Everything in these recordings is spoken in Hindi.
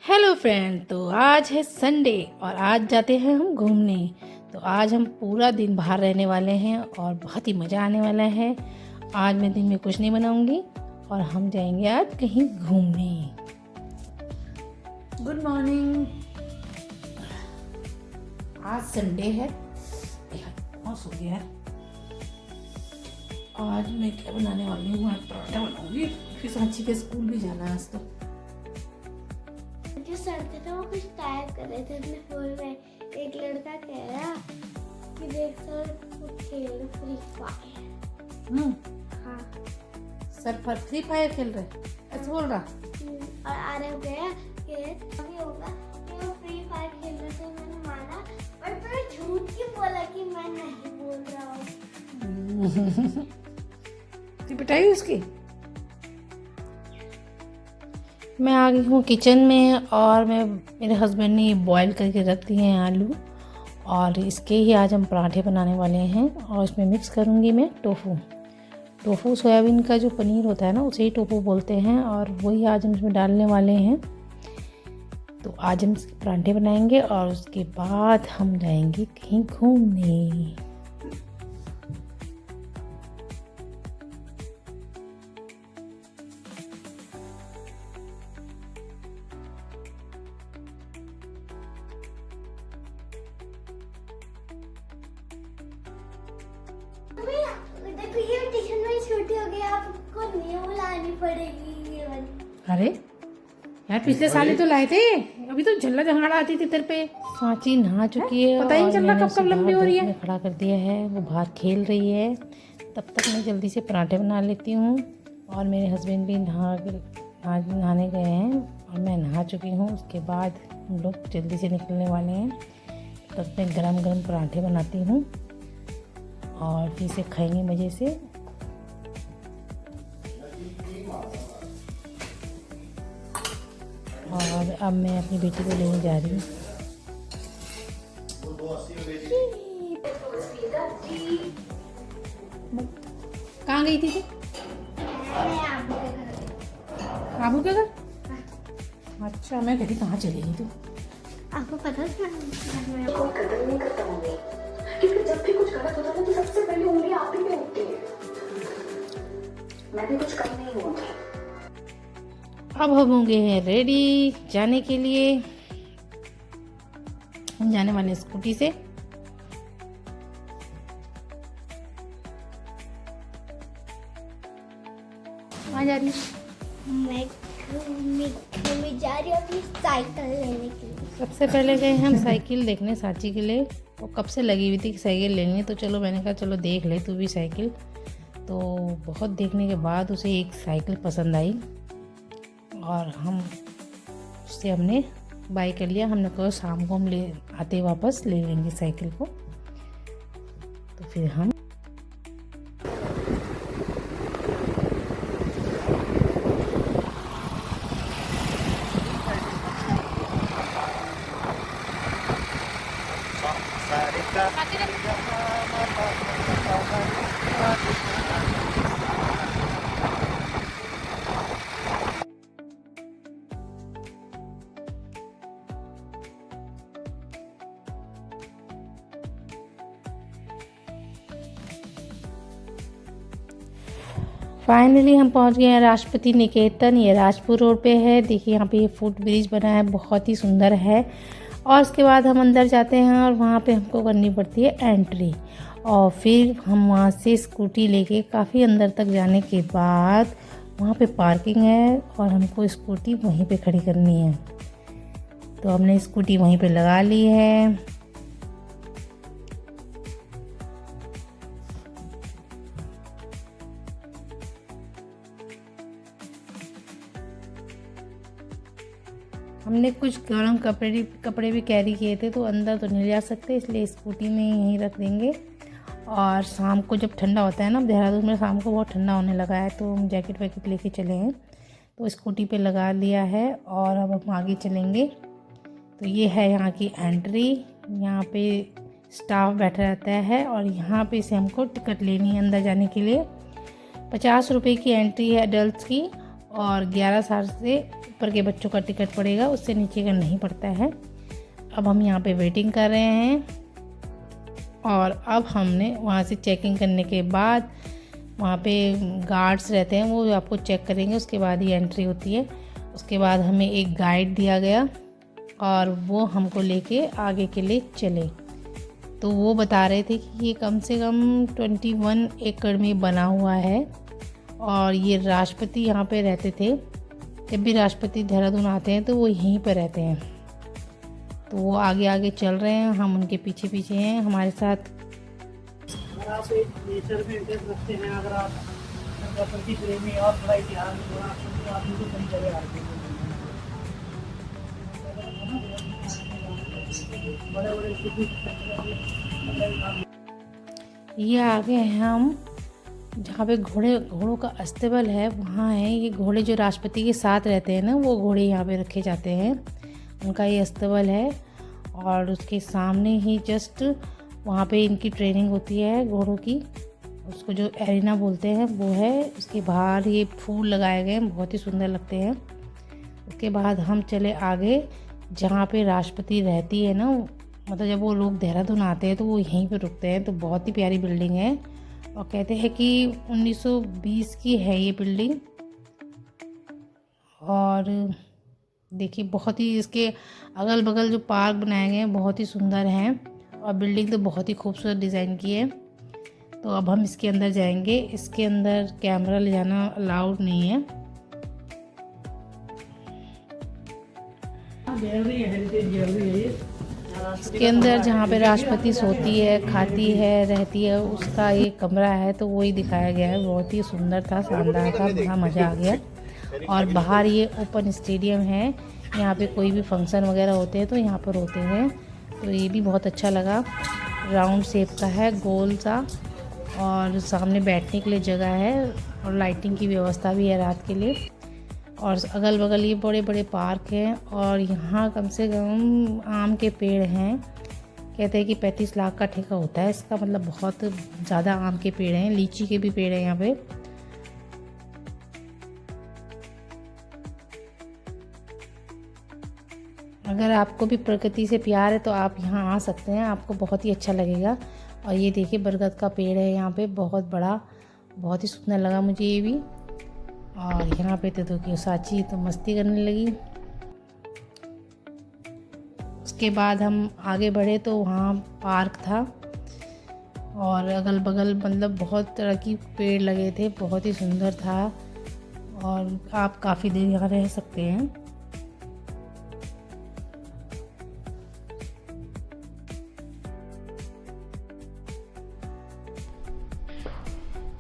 हेलो फ्रेंड, तो आज है संडे और आज जाते हैं हम घूमने। तो आज हम पूरा दिन बाहर रहने वाले हैं और बहुत ही मज़ा आने वाला है। आज मैं दिन में कुछ नहीं बनाऊंगी और हम जाएंगे आज कहीं घूमने। Good morning. आज संडे है, बहुत सो गया है। आज मैं क्या बनाने वाली हूँ, आज पराठा बनाऊंगी। फिर सांची के स्कूल भी जाना है आज। तो जो सर थे ना वो कुछ टाइप कर रहे थे अपने फोन में। एक लड़का कह रहा कि देख सर वो खेल फ्री फायर। हाँ, सर पर फ्री फायर खेल रहे ऐसे बोल रहा। और आरव गया कि अभी होगा कि वो फ्री फायर खेल रहे थे। मैंने माना पर फिर झूठ क्यों बोला कि मैं नहीं बोल रहा हूँ। तो पिटाई उसकी। मैं आ गई हूँ किचन में और मेरे हस्बैंड ने बॉईल करके रख दिए हैं आलू, और इसके ही आज हम पराठे बनाने वाले हैं। और इसमें मिक्स करूँगी मैं टोफू सोयाबीन का जो पनीर होता है ना, उसे ही टोफू बोलते हैं, और वही आज हम इसमें डालने वाले हैं। तो आज हम इसके पराठे बनाएंगे और उसके बाद हम जाएंगे कहीं घूमने। देखो ये टी-शर्ट में छोटी हो गई, आपको न्यू लानी पड़ेगी ये वाली। अरे यार, पिछले साल ही तो लाए थे। अभी तो झल्ला झंगाड़ा आती थी तेरे पे। सांची नहा चुकी है, पता ही नहीं चल रहा कब कब लंबी हो रही है। खड़ा कर दिया है, वो बाहर खेल रही है। तब तक मैं जल्दी से पराठे बना लेती हूँ। और मेरे हस्बैंड भी नहाने गए हैं और मैं नहा चुकी हूँ। उसके बाद हम लोग जल्दी से निकलने वाले हैं। तब मैं गरम गरम पराठे बनाती हूँ और फिर से खाएंगे मज़े से। और अब मैं अपनी बेटी को लेने जा रही हूँ। कहाँ गई थी तू? आबू के घर? अच्छा, मैं कहती कहाँ चली गई तू? आपको पता है कोई कदर नहीं करता होंगे, क्योंकि जब भी कुछ गलत होता है तो सबसे पहले उंगली आप ही पे उठती है। मैं भी कुछ कम नहीं हुआ। अब हम होंगे हैं रेडी जाने के लिए। हम जाने वाले हैं स्कूटी से। कहाँ जा रही है? मैं जा रही हूँ अपनी साइकिल लेने के लिए। सबसे पहले गए हम साइकिल देखने सांची के लिए। वो कब से लगी हुई थी कि साइकिल लेनी है, तो चलो मैंने कहा चलो देख ले तू भी साइकिल। तो बहुत देखने के बाद उसे एक साइकिल पसंद आई और उससे हमने बाय कर लिया। हमने कहा शाम को हम ले आते वापस ले लेंगे साइकिल को। तो फिर हम फाइनली हम पहुंच गए हैं राष्ट्रपति निकेतन। ये राजपुर रोड पे है। देखिए यहाँ पे ये फुट ब्रिज बना है, बहुत ही सुंदर है। और उसके बाद हम अंदर जाते हैं और वहाँ पे हमको करनी पड़ती है एंट्री। और फिर हम वहाँ से स्कूटी लेके काफ़ी अंदर तक जाने के बाद वहाँ पे पार्किंग है और हमको स्कूटी वहीं पे खड़ी करनी है। तो हमने स्कूटी वहीं पे लगा ली है। हमने कुछ गर्म कपड़े भी कैरी किए थे, तो अंदर तो नहीं ले जा सकते, इसलिए स्कूटी में यहीं रख देंगे। और शाम को जब ठंडा होता है ना, देहरादून में शाम को बहुत ठंडा होने लगा है, तो हम जैकेट वैकेट लेके चले हैं। तो स्कूटी पे लगा लिया है और अब हम आगे चलेंगे। तो ये है यहाँ की एंट्री। यहाँ पे स्टाफ बैठा रहता है और यहाँ पे से हमको टिकट लेनी है अंदर जाने के लिए। 50 रुपये की एंट्री है एडल्ट्स की और 11 साल से ऊपर के बच्चों का टिकट पड़ेगा, उससे नीचे का नहीं पड़ता है। अब हम यहाँ पे वेटिंग कर रहे हैं और अब हमने वहाँ से चेकिंग करने के बाद वहाँ पे गार्ड्स रहते हैं, वो आपको चेक करेंगे, उसके बाद ही एंट्री होती है। उसके बाद हमें एक गाइड दिया गया और वो हमको लेके आगे के लिए चले। तो वो बता रहे थे कि ये कम से कम 21 एकड़ में बना हुआ है और ये राष्ट्रपति यहाँ पे रहते थे। जब भी राष्ट्रपति देहरादून आते हैं तो वो यहीं पर रहते हैं। तो वो आगे आगे चल रहे हैं, हम उनके पीछे पीछे हैं। हमारे साथ अगर आप एक नेचर में इंटरेस्ट रखते हैं, अगर आप प्रकृति प्रेमी और थोड़ा इतिहास में थोड़ा तो आप मुझे कई जगह आते हैं। बड़े बड़े ये आगे हैं हम, जहाँ पे घोड़ों का अस्तबल है वहाँ है। ये घोड़े जो राष्ट्रपति के साथ रहते हैं ना, वो घोड़े यहाँ पे रखे जाते हैं, उनका ये अस्तबल है। और उसके सामने ही जस्ट वहाँ पे इनकी ट्रेनिंग होती है घोड़ों की, उसको जो एरिना बोलते हैं वो है। उसके बाहर ये फूल लगाए गए हैं, बहुत ही सुंदर लगते हैं। उसके बाद हम चले आगे, जहाँ पे राष्ट्रपति रहती है ना, मतलब जब वो लोग देहरादून आते हैं तो वो यहीं पे रुकते हैं। तो बहुत ही प्यारी बिल्डिंग है और कहते हैं कि 1920 की है ये बिल्डिंग। और देखिए बहुत ही इसके अगल बगल जो पार्क बनाए गए हैं बहुत ही सुंदर हैं और बिल्डिंग तो बहुत ही खूबसूरत डिज़ाइन की है। तो अब हम इसके अंदर जाएंगे। इसके अंदर कैमरा ले जाना अलाउड नहीं है। गैलरी है, हेरिटेज गैलरी है ये। इसके अंदर जहाँ पे राष्ट्रपति सोती है, खाती है, रहती है, उसका ये कमरा है। तो वही दिखाया गया है, बहुत ही सुंदर था, शानदार था, बड़ा मज़ा आ गया। और बाहर ये ओपन स्टेडियम है, यहाँ पे कोई भी फंक्शन वगैरह होते हैं तो यहाँ पर होते हैं। तो ये भी बहुत अच्छा लगा, राउंड शेप का है, गोल सा, और सामने बैठने के लिए जगह है और लाइटिंग की व्यवस्था भी है रात के लिए। और अगल बगल ये बड़े बड़े पार्क हैं और यहाँ कम से कम आम के पेड़ हैं। कहते हैं कि 35 लाख का ठेका होता है इसका, मतलब बहुत ज़्यादा आम के पेड़ हैं। लीची के भी पेड़ हैं यहाँ पे। अगर आपको भी प्रकृति से प्यार है तो आप यहाँ आ सकते हैं, आपको बहुत ही अच्छा लगेगा। और ये देखिए बरगद का पेड़ है यहाँ पे, बहुत बड़ा, बहुत ही सुंदर लगा मुझे ये भी। और यहाँ पे तो देखिए साची तो मस्ती करने लगी। उसके बाद हम आगे बढ़े तो वहाँ पार्क था और अगल बगल मतलब बहुत तरह की पेड़ लगे थे, बहुत ही सुंदर था और आप काफ़ी देर यहाँ रह सकते हैं।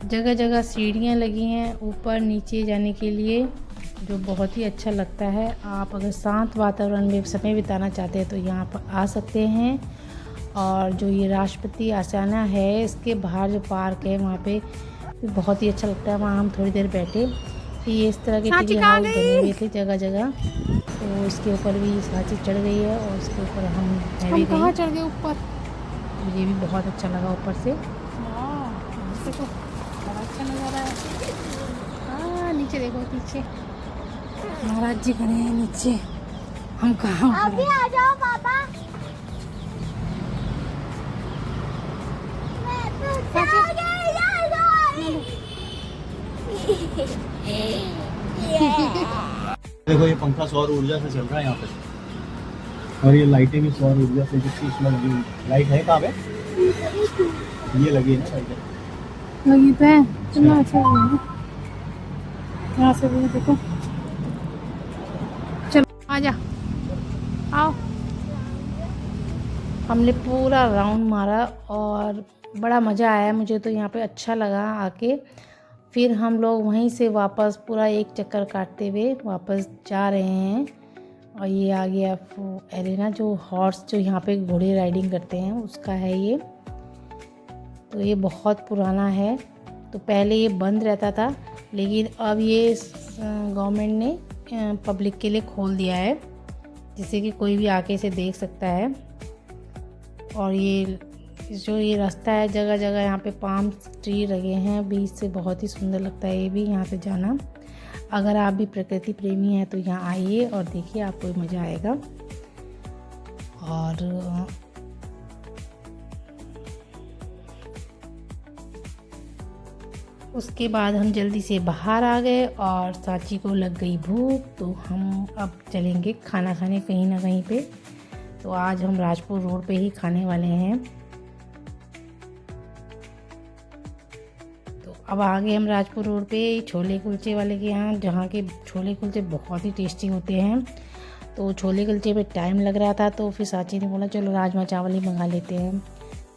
जगह जगह सीढ़ियाँ लगी हैं ऊपर नीचे जाने के लिए, जो बहुत ही अच्छा लगता है। आप अगर शांत वातावरण में समय बिताना चाहते हैं तो यहाँ पर आ सकते हैं। और जो ये राष्ट्रपति आसना है, इसके बाहर जो पार्क है वहाँ पे बहुत ही अच्छा लगता है। वहाँ हम थोड़ी देर बैठे। ये इस तरह के टी हाउस बने हुए थे जगह जगह, तो इसके ऊपर भी साची चढ़ गई है और इसके ऊपर हम भी कहाँ चढ़ गए ऊपर? ये भी बहुत अच्छा लगा ऊपर से। देखो बड़ा अच्छा नज़ारा है। हाँ नीचे देखो, पीछे महाराज जी खड़े हैं नीचे, हम कहाँ अभी आ जाओ पापा। देखो ये पंखा सौर ऊर्जा से चल रहा है यहाँ पे, और ये लाइटें भी सौर ऊर्जा से इसमें लगी हुई। लाइट है कहाँ पे? ये लगी है ना लाइट, लगी तो है, कितना अच्छा लग रहा है यहाँ से भी। देखो चलो आजा, आओ। हमने पूरा राउंड मारा और बड़ा मज़ा आया मुझे तो यहाँ पे, अच्छा लगा आके। फिर हम लोग वहीं से वापस पूरा एक चक्कर काटते हुए वापस जा रहे हैं। और ये आ गया एरेना, जो हॉर्स जो यहाँ पे घोड़े राइडिंग करते हैं उसका है ये। तो ये बहुत पुराना है, तो पहले ये बंद रहता था लेकिन अब ये गवर्नमेंट ने पब्लिक के लिए खोल दिया है, जिससे कि कोई भी आके इसे देख सकता है। और ये जो ये रास्ता है, जगह जगह यहाँ पे पाम ट्री लगे हैं बीच से, बहुत ही सुंदर लगता है ये भी यहाँ से जाना। अगर आप भी प्रकृति प्रेमी हैं तो यहाँ आइए और देखिए, आपको मज़ा आएगा। और उसके बाद हम जल्दी से बाहर आ गए और सांची को लग गई भूख, तो हम अब चलेंगे खाना खाने कहीं ना कहीं पे। तो आज हम राजपुर रोड पे ही खाने वाले हैं। तो अब आ गए हम राजपुर रोड पे छोले कुलचे वाले के यहाँ, जहाँ के छोले कुलचे बहुत ही टेस्टी होते हैं। तो छोले कुलचे पे टाइम लग रहा था, तो फिर सांची ने बोला चलो राजमा चावल ही मंगा लेते हैं।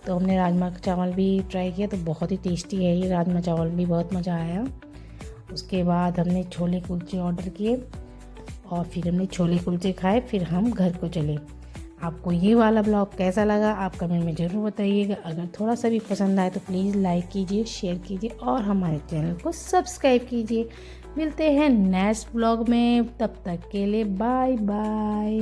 तो हमने राजमा चावल भी ट्राई किया, तो बहुत ही टेस्टी है ये राजमा चावल भी, बहुत मज़ा आया। उसके बाद हमने छोले कुलचे ऑर्डर किए और फिर हमने छोले कुलचे खाए, फिर हम घर को चले। आपको ये वाला ब्लॉग कैसा लगा आप कमेंट में ज़रूर बताइएगा। अगर थोड़ा सा भी पसंद आए तो प्लीज़ लाइक कीजिए, शेयर कीजिए और हमारे चैनल को सब्सक्राइब कीजिए। मिलते हैं नेक्स्ट ब्लॉग में, तब तक के लिए बाय बाय।